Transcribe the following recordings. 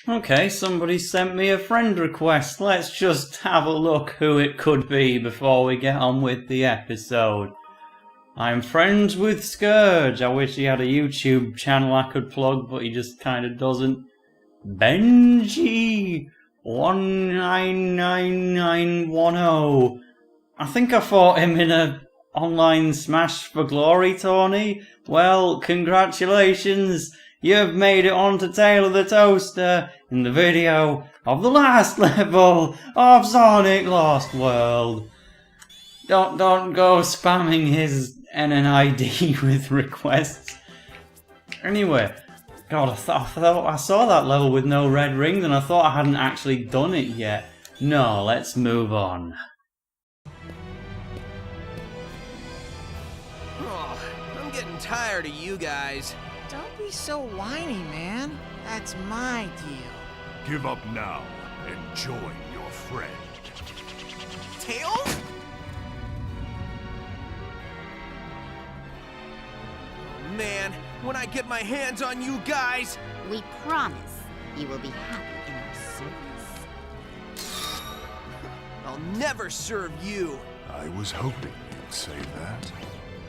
Okay, somebody sent me a friend request. Let's just have a look who it could be before we get on with the episode. I'm friends with Scourge. I wish he had a YouTube channel I could plug, but he just kind of doesn't. Benji199910. I think I fought him in a online Smash for Glory tourney. Well, congratulations. You've made it onto TaleOfTheToaster in the video of the last level of Sonic Lost World. Don't go spamming his NNID with requests. Anyway, God, I thought I saw that level with no red rings and I thought I hadn't actually done it yet. No, let's move on. Oh, I'm getting tired of you guys. Don't be so whiny, man. That's my deal. Give up now and join your friend. Tails? Oh, man, when I get my hands on you guys... We promise you will be happy in our service. I'll never serve you. I was hoping you'd say that.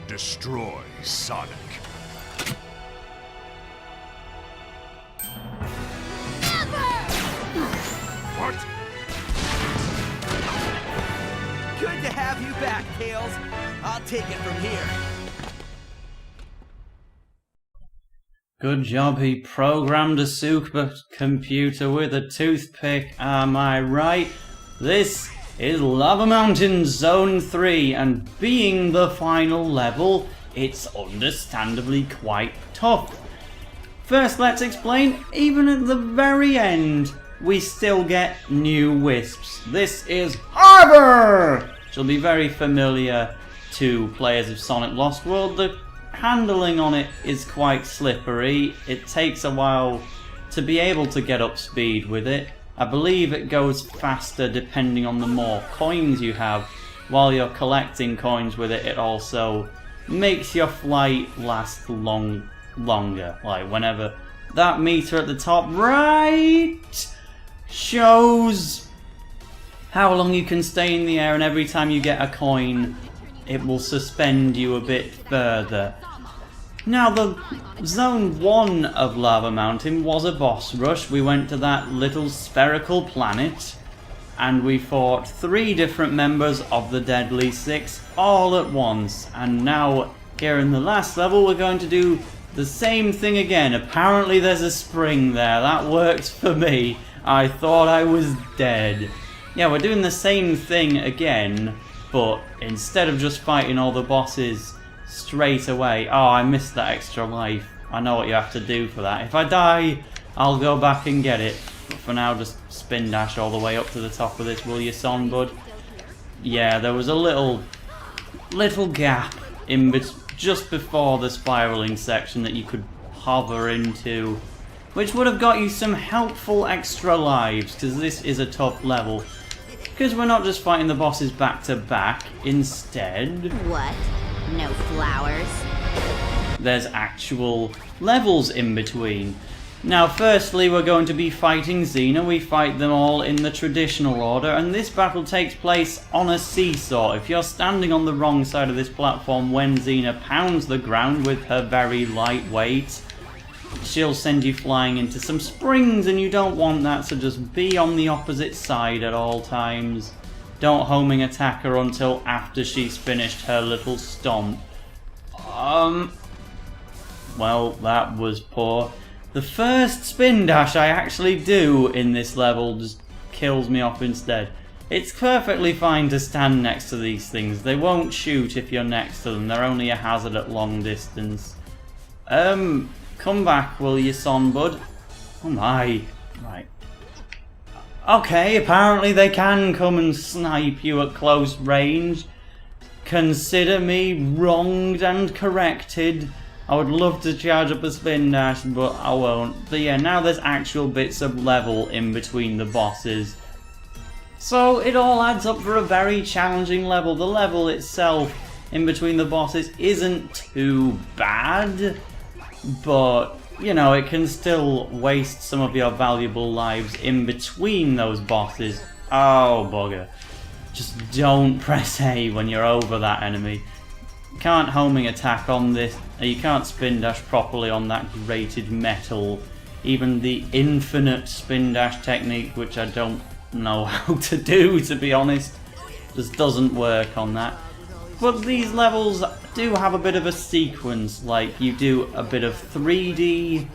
Destroy Sonic. What? Good to have you back, Tails. I'll take it from here. Good job he programmed a supercomputer with a toothpick, am I right? This is Lava Mountain Zone 3, and being the final level, it's understandably quite tough. First, let's explain, even at the very end, we still get new wisps. This is Harbor! Which will be very familiar to players of Sonic Lost World. The handling on it is quite slippery. It takes a while to be able to get up speed with it. I believe it goes faster depending on the more coins you have. While you're collecting coins with it, it also makes your flight last longer. Like whenever that meter at the top right shows how long you can stay in the air, and every time you get a coin it will suspend you a bit further. Now, the Zone 1 of Lava Mountain was a boss rush. We went to that little spherical planet and we fought 3 different members of the Deadly Six all at once, and now here in the last level we're going to do the same thing again. Apparently there's a spring there. That works for me. I thought I was dead. Yeah, we're doing the same thing again, but instead of just fighting all the bosses straight away... Oh, I missed that extra life. I know what you have to do for that. If I die, I'll go back and get it. But for now, just spin dash all the way up to the top of this, will you, son, bud? Yeah, there was a little gap in just before the spiraling section that you could hover into, which would have got you some helpful extra lives, because this is a tough level. Because we're not just fighting the bosses back to back, instead... What? No flowers? There's actual levels in between. Now, firstly, we're going to be fighting Zeena. We fight them all in the traditional order, and this battle takes place on a seesaw. If you're standing on the wrong side of this platform when Zeena pounds the ground with her very light weight, she'll send you flying into some springs, and you don't want that, so just be on the opposite side at all times. Don't homing attack her until after she's finished her little stomp. Well, that was poor. The first spin dash I actually do in this level just kills me off instead. It's perfectly fine to stand next to these things. They won't shoot if you're next to them. They're only a hazard at long distance. Come back, will you, son, bud? Oh my. Right. Okay, apparently they can come and snipe you at close range. Consider me wronged and corrected. I would love to charge up a spin dash, but I won't. But yeah, now there's actual bits of level in between the bosses. So it all adds up for a very challenging level. The level itself in between the bosses isn't too bad, but you know, it can still waste some of your valuable lives in between those bosses. Oh, bugger. Just don't press A when you're over that enemy. You can't homing attack on this. You can't spin dash properly on that grated metal. Even the infinite spin dash technique, which I don't know how to do, to be honest, just doesn't work on that. But these levels do have a bit of a sequence, like you do a bit of 3D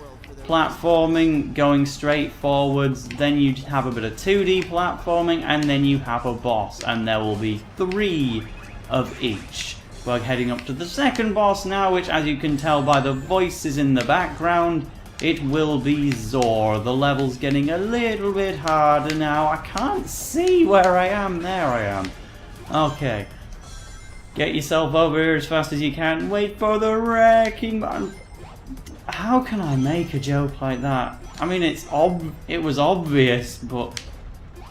platforming going straight forwards, then you have a bit of 2D platforming, and then you have a boss, and there will be 3 of each. We're heading up to the second boss now, which, as you can tell by the voices in the background, it will be Zor. The level's getting a little bit harder now. I can't see where I am. There I am. Okay. Get yourself over here as fast as you can. Wait for the wrecking button. How can I make a joke like that? I mean, it was obvious, but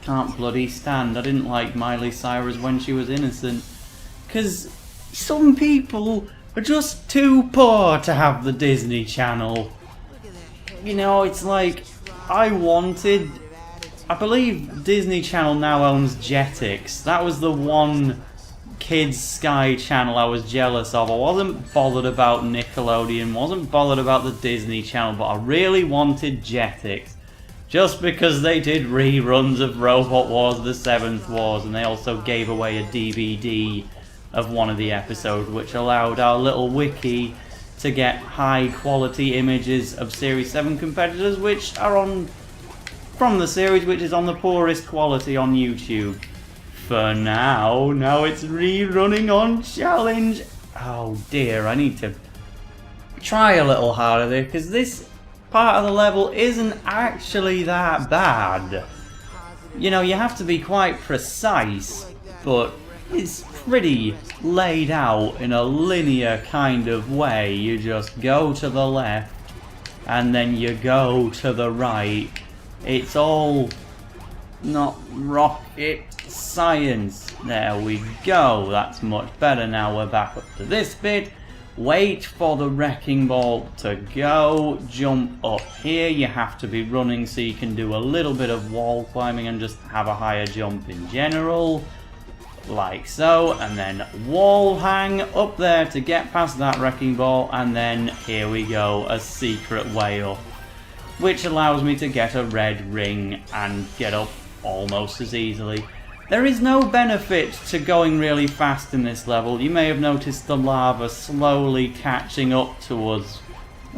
can't bloody stand. I didn't like Miley Cyrus when she was innocent. Because some people are just too poor to have the Disney Channel. You know, it's like, I believe Disney Channel now owns Jetix. That was the one Kids Sky channel I was jealous of. I wasn't bothered about Nickelodeon, wasn't bothered about the Disney Channel, but I really wanted Jetix. Just because they did reruns of Robot Wars, The Seventh Wars, and they also gave away a DVD of one of the episodes, which allowed our little wiki to get high quality images of Series 7 competitors, which are from the series, which is on the poorest quality on YouTube. For now it's rerunning on Challenge. Oh dear, I need to try a little harder there, because this part of the level isn't actually that bad. You know, you have to be quite precise, but it's pretty laid out in a linear kind of way. You just go to the left and then you go to the right. It's all not rocket science. There we go. That's much better. Now we're back up to this bit. Wait for the wrecking ball to go. Jump up here. You have to be running so you can do a little bit of wall climbing and just have a higher jump in general. Like so. And then wall hang up there to get past that wrecking ball. And then here we go. A secret way up, which allows me to get a red ring and get up almost as easily. There is no benefit to going really fast in this level. You may have noticed the lava slowly catching up to us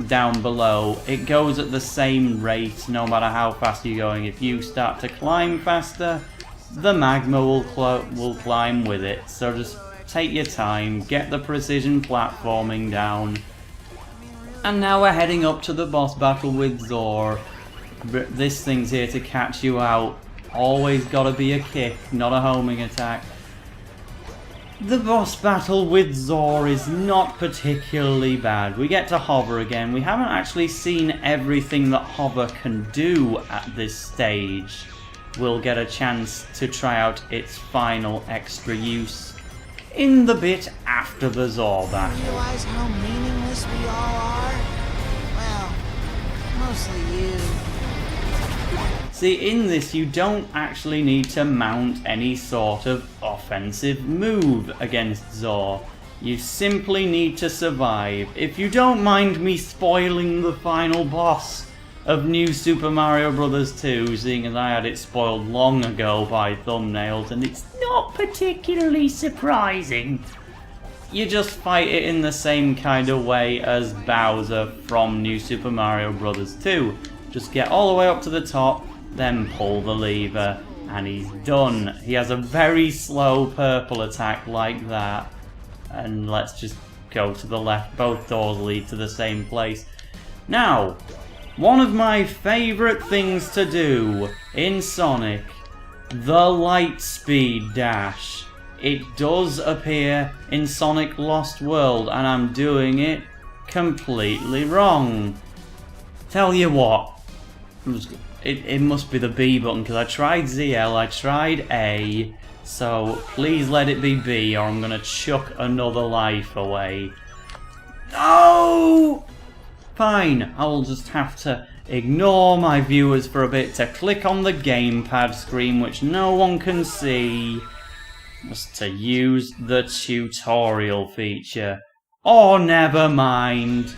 down below. It goes at the same rate no matter how fast you're going. If you start to climb faster, the magma will climb with it. So just take your time, get the precision platforming down. And now we're heading up to the boss battle with Zor. This thing's here to catch you out. Always gotta be a kick, not a homing attack. The boss battle with Zor is not particularly bad. We get to hover again. We haven't actually seen everything that hover can do at this stage. We'll get a chance to try out its final extra use in the bit after the Zor battle. Realize how meaningless we all are? Well, mostly you. See, in this you don't actually need to mount any sort of offensive move against Zor. You simply need to survive. If you don't mind me spoiling the final boss of New Super Mario Bros. 2, seeing as I had it spoiled long ago by thumbnails, and it's not particularly surprising. You just fight it in the same kind of way as Bowser from New Super Mario Bros. 2. Just get all the way up to the top, then pull the lever, and he's done. He has a very slow purple attack like that. And let's just go to the left. Both doors lead to the same place. Now, one of my favourite things to do in Sonic, the light speed dash. It does appear in Sonic Lost World, and I'm doing it completely wrong. Tell you what, it must be the B button, because I tried ZL, I tried A, so please let it be B or I'm going to chuck another life away. No! Fine, I'll just have to ignore my viewers for a bit to click on the gamepad screen, which no one can see, just to use the tutorial feature. Or never mind,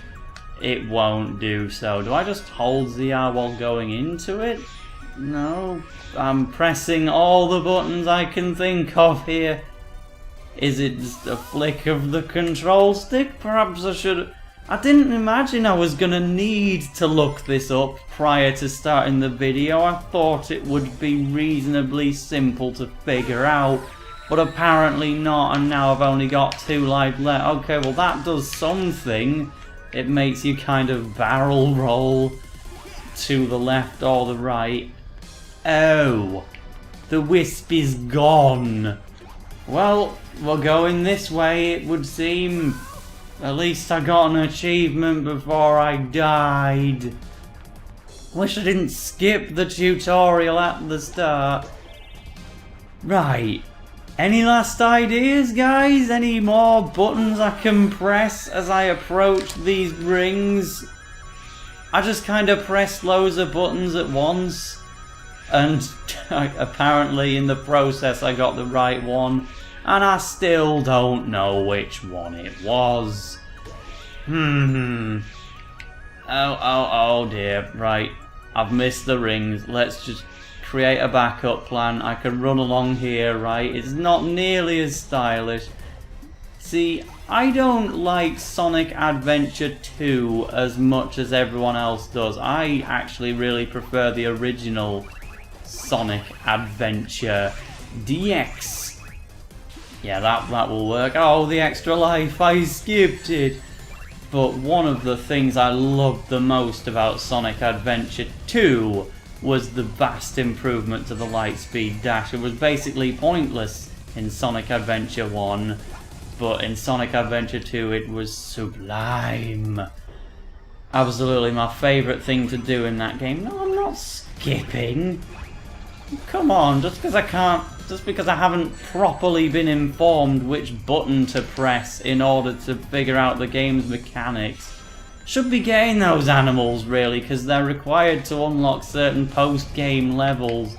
it won't do so. Do I just hold ZR while going into it? No, I'm pressing all the buttons I can think of here. Is it just a flick of the control stick? Perhaps I should... I didn't imagine I was gonna need to look this up prior to starting the video. I thought it would be reasonably simple to figure out, but apparently not, and now I've only got 2 lives left. Okay, well that does something. It makes you kind of barrel roll to the left or the right. Oh, the wisp is gone. Well, we're going this way, it would seem. At least I got an achievement before I died. Wish I didn't skip the tutorial at the start. Right. Any last ideas, guys? Any more buttons I can press as I approach these rings? I just kind of pressed loads of buttons at once. And apparently in the process I got the right one. And I still don't know which one it was. Oh dear. Right. I've missed the rings. Let's just create a backup plan. I can run along here, right? It's not nearly as stylish. See, I don't like Sonic Adventure 2 as much as everyone else does. I actually really prefer the original Sonic Adventure DX. Yeah, that will work. Oh, the extra life, I skipped it. But one of the things I loved the most about Sonic Adventure 2 was the vast improvement to the Lightspeed Dash. It was basically pointless in Sonic Adventure 1, but in Sonic Adventure 2 it was sublime. Absolutely my favourite thing to do in that game. No, I'm not skipping. Come on, just because I haven't properly been informed which button to press in order to figure out the game's mechanics. Should be getting those animals really, because they're required to unlock certain post-game levels.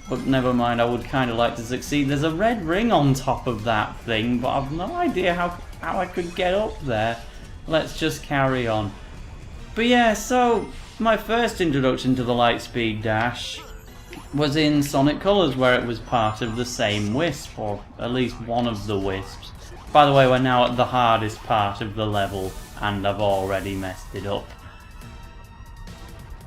But never mind, I would kind of like to succeed. There's a red ring on top of that thing, but I've no idea how I could get up there. Let's just carry on. But yeah, so my first introduction to the Lightspeed Dash was in Sonic Colors, where it was part of the same wisp, or at least one of the wisps. By the way, we're now at the hardest part of the level, and I've already messed it up.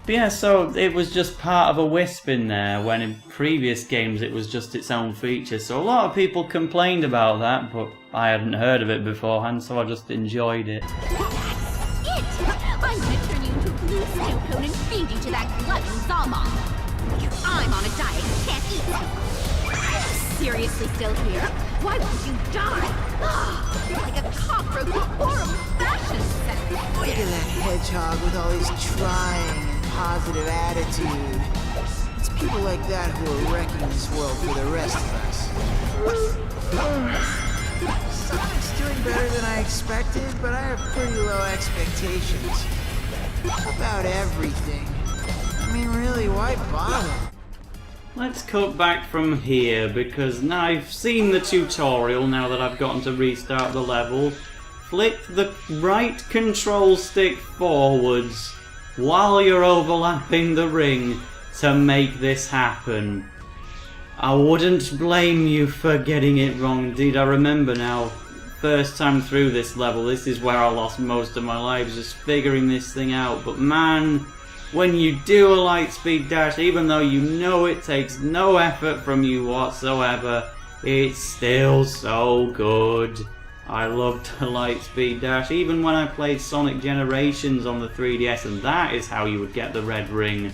But yeah, so it was just part of a wisp in there, when in previous games it was just its own feature. So a lot of people complained about that, but I hadn't heard of it beforehand, so I just enjoyed it. That's it! I'm gonna turn you into a blue snow cone and feed you to that glutton Zalmon. I'm on a diet and can't eat. Are you seriously still here? Why won't you die? You're like a cockroach with horrible fashion sense. Look at that hedgehog with all his trying and positive attitude. It's people like that who are wrecking this world for the rest of us. Sonic's doing better than I expected, but I have pretty low expectations. About everything. I mean, really, why bother? Let's cut back from here, because now I've seen the tutorial, now that I've gotten to restart the level. Flick the right control stick forwards while you're overlapping the ring to make this happen. I wouldn't blame you for getting it wrong. Indeed, I remember now, first time through this level, this is where I lost most of my lives, just figuring this thing out. But man, when you do a Lightspeed Dash, even though you know it takes no effort from you whatsoever, it's still so good. I loved the Lightspeed Dash, even when I played Sonic Generations on the 3DS, and that is how you would get the red ring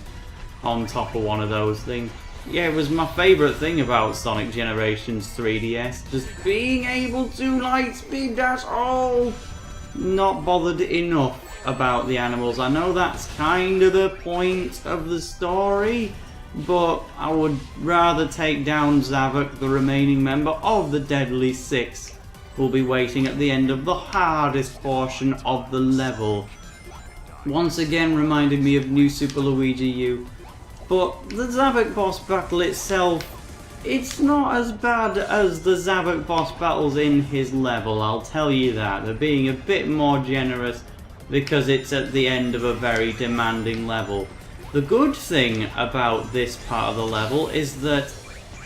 on top of one of those things. Yeah, it was my favourite thing about Sonic Generations 3DS, just being able to Lightspeed Dash. Oh, not bothered enough about the animals. I know that's kind of the point of the story, but I would rather take down Zavok, the remaining member of the Deadly Six, who'll be waiting at the end of the hardest portion of the level. Once again reminded me of New Super Luigi U. But the Zavok boss battle itself, it's not as bad as the Zavok boss battles in his level, I'll tell you that. They're being a bit more generous because it's at the end of a very demanding level. The good thing about this part of the level is that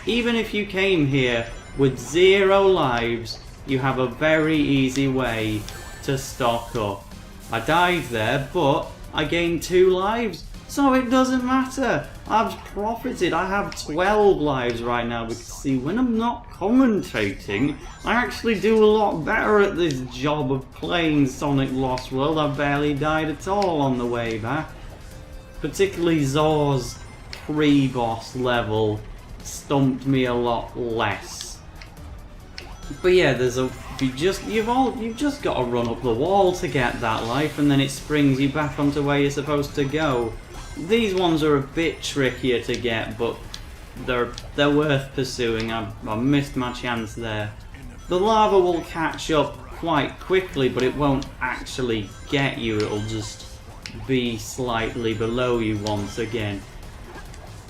even if you came here with 0 lives, you have a very easy way to stock up. I died there, but I gained 2 lives, so it doesn't matter. I've profited. I have 12 lives right now because, see, when I'm not commentating, I actually do a lot better at this job of playing Sonic Lost World. I barely died at all on the way back. Particularly Zor's pre-boss level stumped me a lot less. But yeah, you've just got to run up the wall to get that life, and then it springs you back onto where you're supposed to go. These ones are a bit trickier to get, but they're worth pursuing. I missed my chance there. The lava will catch up quite quickly, but it won't actually get you. It'll just be slightly below you once again.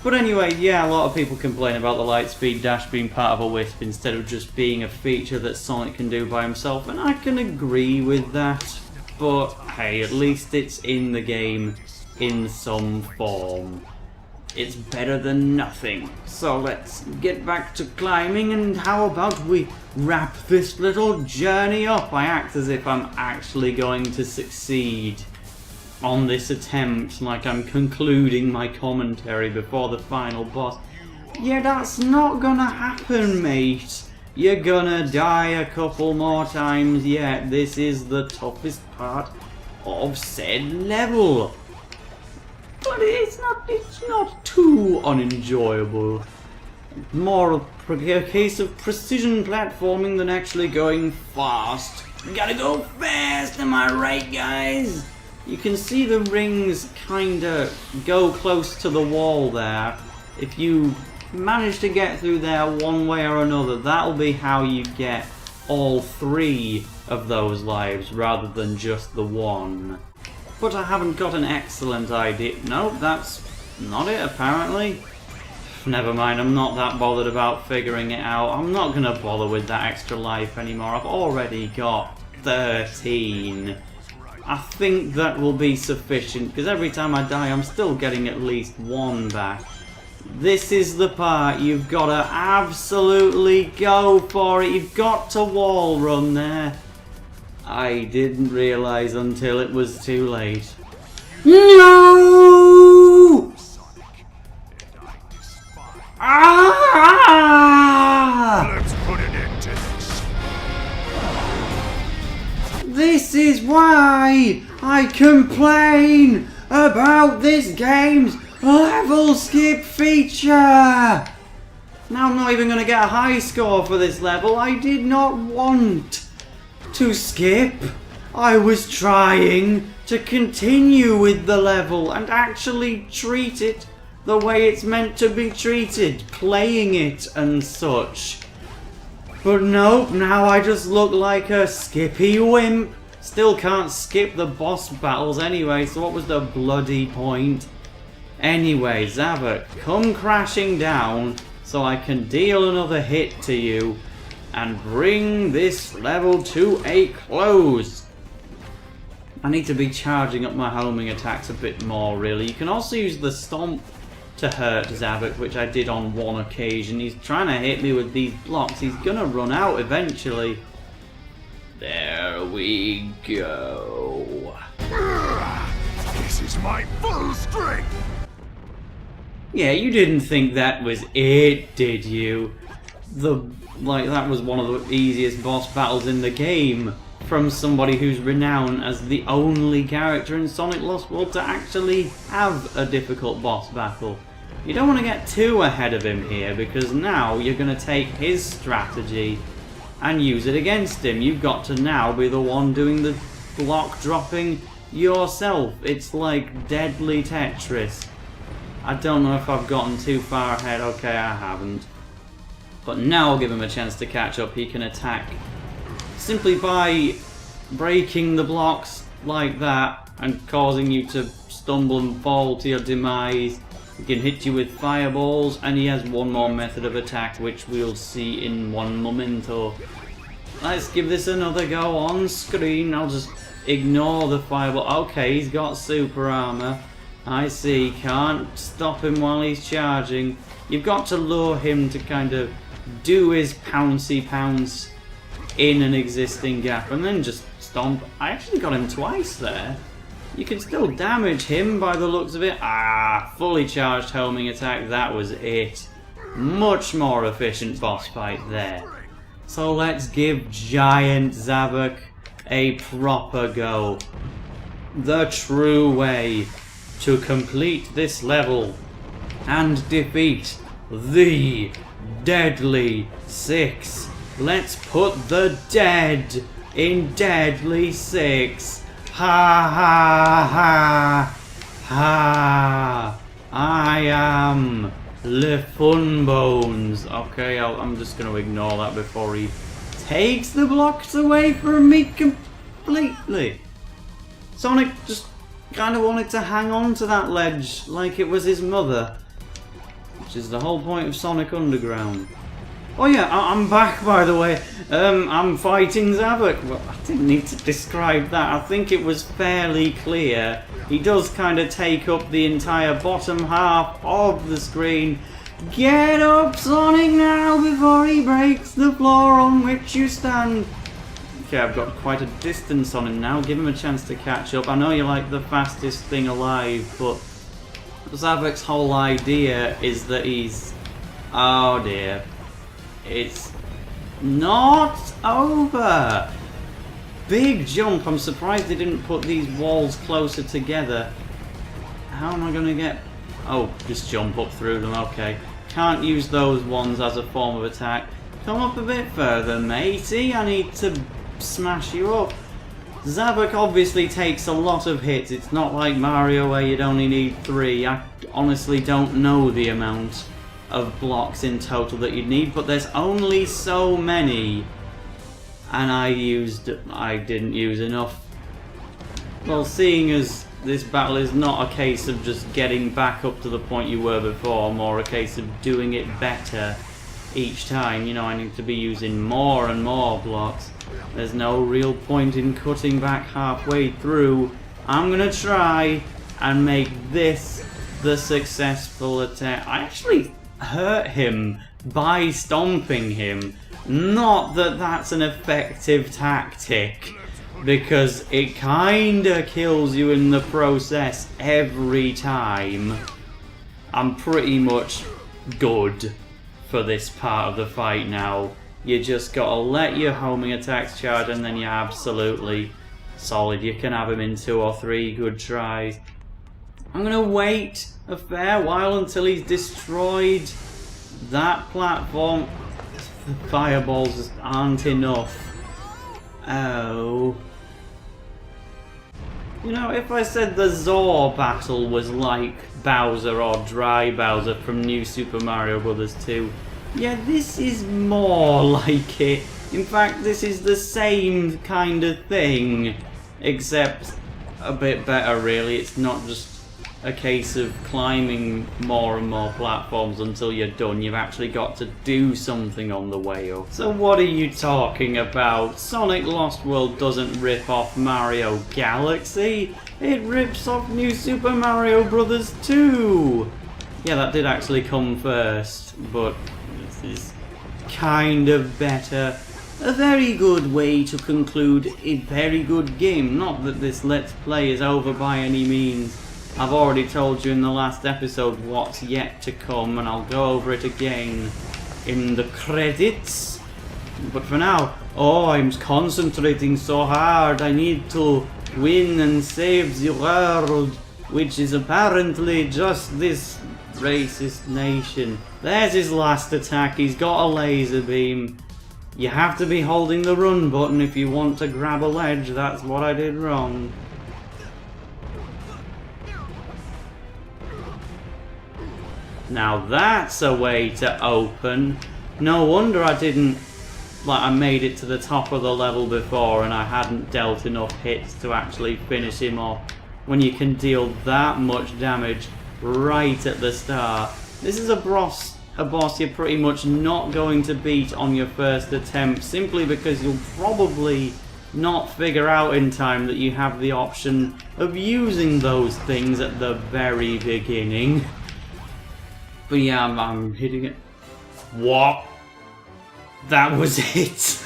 But anyway, yeah, a lot of people complain about the Lightspeed Dash being part of a Wisp instead of just being a feature that Sonic can do by himself, and I can agree with that. But hey, at least it's in the game in some form. It's better than nothing. So let's get back to climbing, and how about we wrap this little journey up? I act as if I'm actually going to succeed on this attempt, like I'm concluding my commentary before the final boss. Yeah, that's not gonna happen, mate. You're gonna die a couple more times yet. This is the toughest part of said level. But it's not too unenjoyable. More a case of precision platforming than actually going fast. You gotta go fast, am I right, guys? You can see the rings kinda go close to the wall there. If you manage to get through there one way or another, that'll be how you get all 3 of those lives rather than just the 1. But I haven't got an excellent idea. No, that's not it apparently. Never mind, I'm not that bothered about figuring it out. I'm not gonna bother with that extra life anymore. I've already got 13. I think that will be sufficient, because every time I die I'm still getting at least 1 back. This is the part you've got to absolutely go for it. You've got to wall run there. I didn't realise until it was too late. No! Ah! Let's put an end to this. This is why I complain about this game's level skip feature! Now I'm not even going to get a high score for this level. I did not want to skip. I was trying to continue with the level and actually treat it the way it's meant to be treated, playing it and such. But nope, now I just look like a skippy wimp. Still can't skip the boss battles anyway, so what was the bloody point? Anyway, Zavok, come crashing down so I can deal another hit to you and bring this level to a close. I need to be charging up my homing attacks a bit more, really. You can also use the stomp to hurt Zavok, which I did on one occasion. He's trying to hit me with these blocks. He's gonna run out eventually. There we go. This is my full strength. Yeah, you didn't think that was it, did you? That was one of the easiest boss battles in the game, from somebody who's renowned as the only character in Sonic Lost World to actually have a difficult boss battle. You don't want to get too ahead of him here, because now you're going to take his strategy and use it against him. You've got to now be the one doing the block dropping yourself. It's like deadly Tetris. I don't know if I've gotten too far ahead. Okay, I haven't. But now I'll give him a chance to catch up. He can attack simply by breaking the blocks like that. and causing you to stumble and fall to your demise. He can hit you with fireballs, and he has one more method of attack, which we'll see in one momento. Let's give this another go on screen. I'll just ignore the fireball. Okay, he's got super armor. I see. Can't stop him while he's charging. You've got to lure him to kind of do his pouncy pounce in an existing gap, and then just stomp. I actually got him twice there. You can still damage him by the looks of it. Ah, fully charged homing attack. That was it. Much more efficient boss fight there. So let's give Giant Zavok a proper go. The true way to complete this level and defeat the Deadly Six. Let's put the dead in Deadly Six. Ha ha ha ha. I am Funbones. Okay, I'm just going to ignore that before he takes the blocks away from me completely. Sonic just kind of wanted to hang on to that ledge like it was his mother, which is the whole point of Sonic Underground. Oh yeah, I'm back, by the way. I'm fighting Zavok. Well, I didn't need to describe that. I think it was fairly clear. He does kind of take up the entire bottom half of the screen. Get up, Sonic, now, before he breaks the floor on which you stand. Okay, I've got quite a distance on him now. Give him a chance to catch up. I know you're like the fastest thing alive, but Zavok's whole idea is that he's... Oh dear. It's not over. Big jump. I'm surprised they didn't put these walls closer together. How am I going to get... Oh, just jump up through them. Okay. Can't use those ones as a form of attack. Come up a bit further, matey. I need to smash you up. Zavok obviously takes a lot of hits. It's not like Mario where you'd only need 3. I honestly don't know the amount of blocks in total that you'd need, but there's only so many, and I didn't use enough. Well, seeing as this battle is not a case of just getting back up to the point you were before, more a case of doing it better each time, you know, I need to be using more and more blocks. There's no real point in cutting back halfway through. I'm gonna try and make this the successful attack. I actually hurt him by stomping him. Not that that's an effective tactic, because it kinda kills you in the process every time. I'm pretty much good for this part of the fight now. You just gotta let your homing attacks charge, and then you're absolutely solid. You can have him in 2 or 3 good tries. I'm gonna wait a fair while until he's destroyed that platform. The fireballs just aren't enough. Oh. You know, if I said the Zor battle was like Bowser or Dry Bowser from New Super Mario Bros. 2, yeah, this is more like it. In fact, this is the same kind of thing, except a bit better, really. It's not just a case of climbing more and more platforms until you're done. You've actually got to do something on the way up. So what are you talking about? Sonic Lost World doesn't rip off Mario Galaxy. It rips off New Super Mario Bros. 2. Yeah, that did actually come first, but this is kind of better. A very good way to conclude a very good game. Not that this Let's Play is over by any means. I've already told you in the last episode what's yet to come, and I'll go over it again in the credits. But for now, oh, I'm concentrating so hard. I need to win and save the world, which is apparently just this racist nation. There's his last attack. He's got a laser beam. You have to be holding the run button if you want to grab a ledge. That's what I did wrong. Now that's a way to open. No wonder I didn't... Like, I made it to the top of the level before and I hadn't dealt enough hits to actually finish him off. when you can deal that much damage right at the start. This is a boss you're pretty much not going to beat on your first attempt, simply because you'll probably not figure out in time that you have the option of using those things at the very beginning. But yeah, I'm hitting it. What? That was it?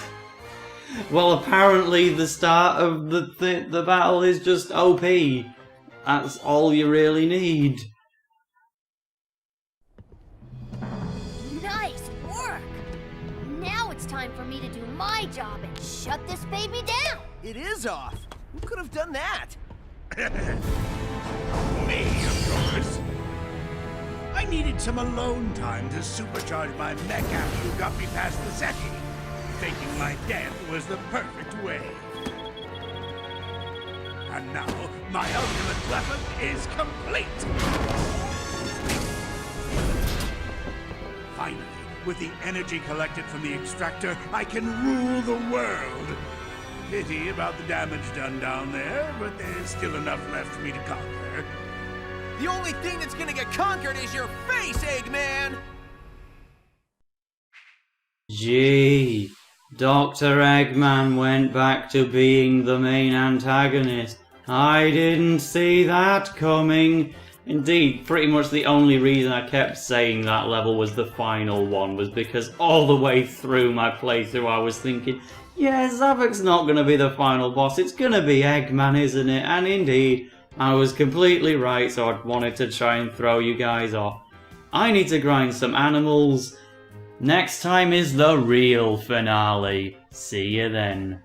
Well, apparently the start of the battle is just OP. That's all you really need. Nice work! Now it's time for me to do my job and shut this baby down! It is off. Who could have done that? Me, of course. I needed some alone time to supercharge my mech after you got me past the Seki, thinking my death was the perfect way. And now, my ultimate weapon is complete! Finally, with the energy collected from the extractor, I can rule the world! Pity about the damage done down there, but there's still enough left for me to conquer. The only thing that's gonna get conquered is your face, Eggman! Gee, Dr. Eggman went back to being the main antagonist. I didn't see that coming. Indeed, pretty much the only reason I kept saying that level was the final one was because all the way through my playthrough I was thinking, yeah, Zavok's not going to be the final boss, it's going to be Eggman, isn't it? And indeed, I was completely right, so I wanted to try and throw you guys off. I need to grind some animals. Next time is the real finale. See you then.